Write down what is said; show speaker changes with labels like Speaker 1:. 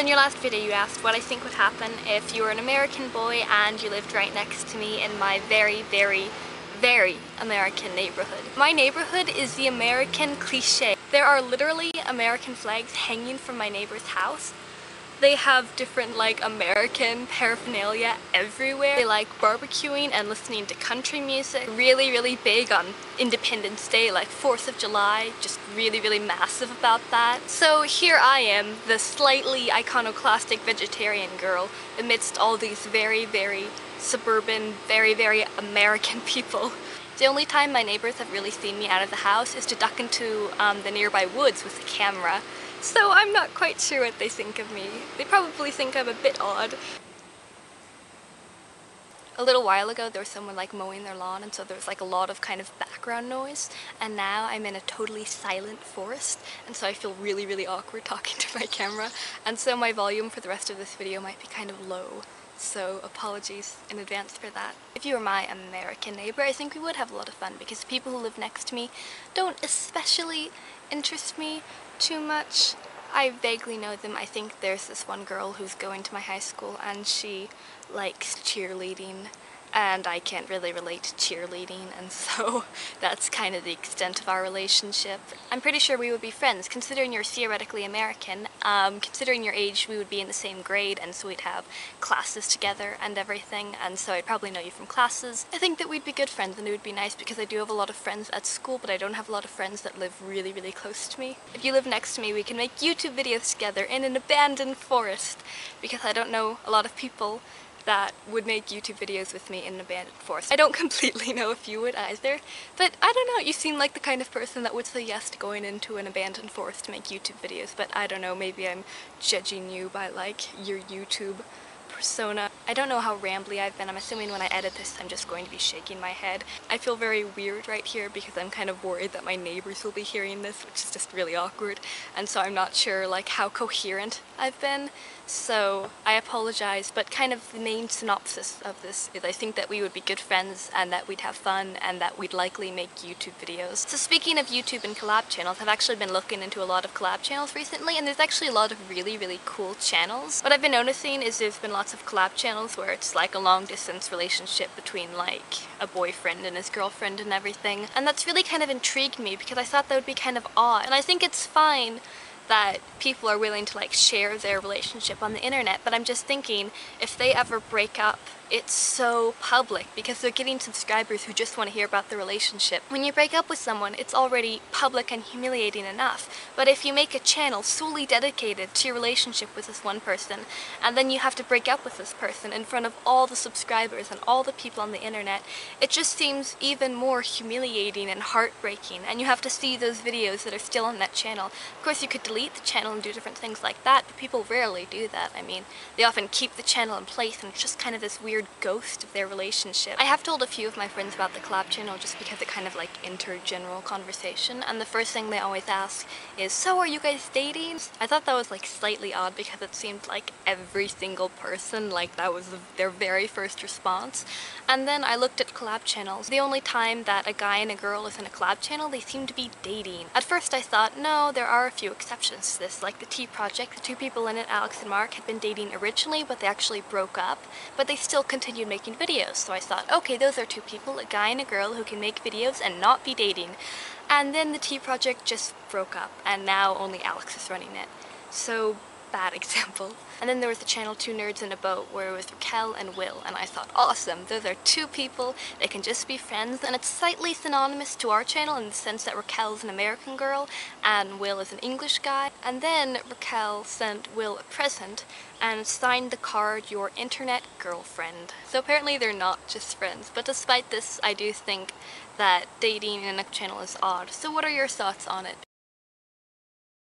Speaker 1: In your last video you asked what I think would happen if you were an American boy and you lived right next to me in my very, very, very American neighborhood. My neighborhood is the American cliché. There are literally American flags hanging from my neighbor's house. They have different American paraphernalia everywhere. They like barbecuing and listening to country music. Really, really big on Independence Day, like 4th of July, just really, really massive about that. So here I am, the slightly iconoclastic vegetarian girl amidst all these very, very suburban, very, very American people. The only time my neighbors have really seen me out of the house is to duck into the nearby woods with a camera. So I'm not quite sure what they think of me. They probably think I'm a bit odd. A little while ago there was someone mowing their lawn, and so there was a lot of kind of background noise, and now I'm in a totally silent forest, and so I feel really, really awkward talking to my camera, and so my volume for the rest of this video might be kind of low. So apologies in advance for that. If you were my American neighbor, I think we would have a lot of fun because the people who live next to me don't especially interest me too much. I vaguely know them. I think there's this one girl who's going to my high school and she likes cheerleading, and I can't really relate to cheerleading, and so that's kind of the extent of our relationship. I'm pretty sure we would be friends, considering you're theoretically American. Considering your age, we would be in the same grade, and so we'd have classes together and everything, and so I'd probably know you from classes. I think that we'd be good friends, and it would be nice because I do have a lot of friends at school, but I don't have a lot of friends that live really, really close to me. If you live next to me, we can make YouTube videos together in an abandoned forest, because I don't know a lot of people that would make YouTube videos with me in an abandoned forest. I don't completely know if you would either, but I don't know, you seem like the kind of person that would say yes to going into an abandoned forest to make YouTube videos, but I don't know, maybe I'm judging you by your YouTube persona. I don't know how rambly I've been. I'm assuming when I edit this I'm just going to be shaking my head. I feel very weird right here because I'm kind of worried that my neighbors will be hearing this, which is just really awkward, and so I'm not sure how coherent I've been. So I apologize, but kind of the main synopsis of this is I think that we would be good friends and that we'd have fun and that we'd likely make YouTube videos. So speaking of YouTube and collab channels, I've actually been looking into a lot of collab channels recently, and there's actually a lot of really, really cool channels. What I've been noticing is there's been lots of collab channels where it's a long distance relationship between a boyfriend and his girlfriend and everything, and that's really kind of intrigued me because I thought that would be kind of odd, and I think it's fine that people are willing to share their relationship on the internet, but I'm just thinking if they ever break up, it's so public because they're getting subscribers who just want to hear about the relationship. When you break up with someone, it's already public and humiliating enough, but if you make a channel solely dedicated to your relationship with this one person, and then you have to break up with this person in front of all the subscribers and all the people on the internet, it just seems even more humiliating and heartbreaking, and you have to see those videos that are still on that channel. Of course, you could delete the channel and do different things like that, but people rarely do that. I mean, they often keep the channel in place, and it's just kind of this weird ghost of their relationship. I have told a few of my friends about the collab channel just because it kind of enters general conversation, and the first thing they always ask is, so are you guys dating? I thought that was slightly odd because it seemed like every single person, that was their very first response. And then I looked at collab channels. The only time that a guy and a girl is in a collab channel, they seem to be dating. At first I thought, no, there are a few exceptions to this, like the Tea Project. The two people in it, Alex and Mark, had been dating originally, but they actually broke up, but they still continued making videos. So I thought, okay, those are two people, a guy and a girl who can make videos and not be dating. And then the Tea Project just broke up, and now only Alex is running it. So bad example. And then there was the channel Two Nerds in a Boat where it was Raquel and Will, and I thought, awesome, those are two people, they can just be friends, and it's slightly synonymous to our channel in the sense that Raquel's an American girl and Will is an English guy. And then Raquel sent Will a present and signed the card, your internet girlfriend. So apparently they're not just friends, but despite this, I do think that dating in a channel is odd. So what are your thoughts on it?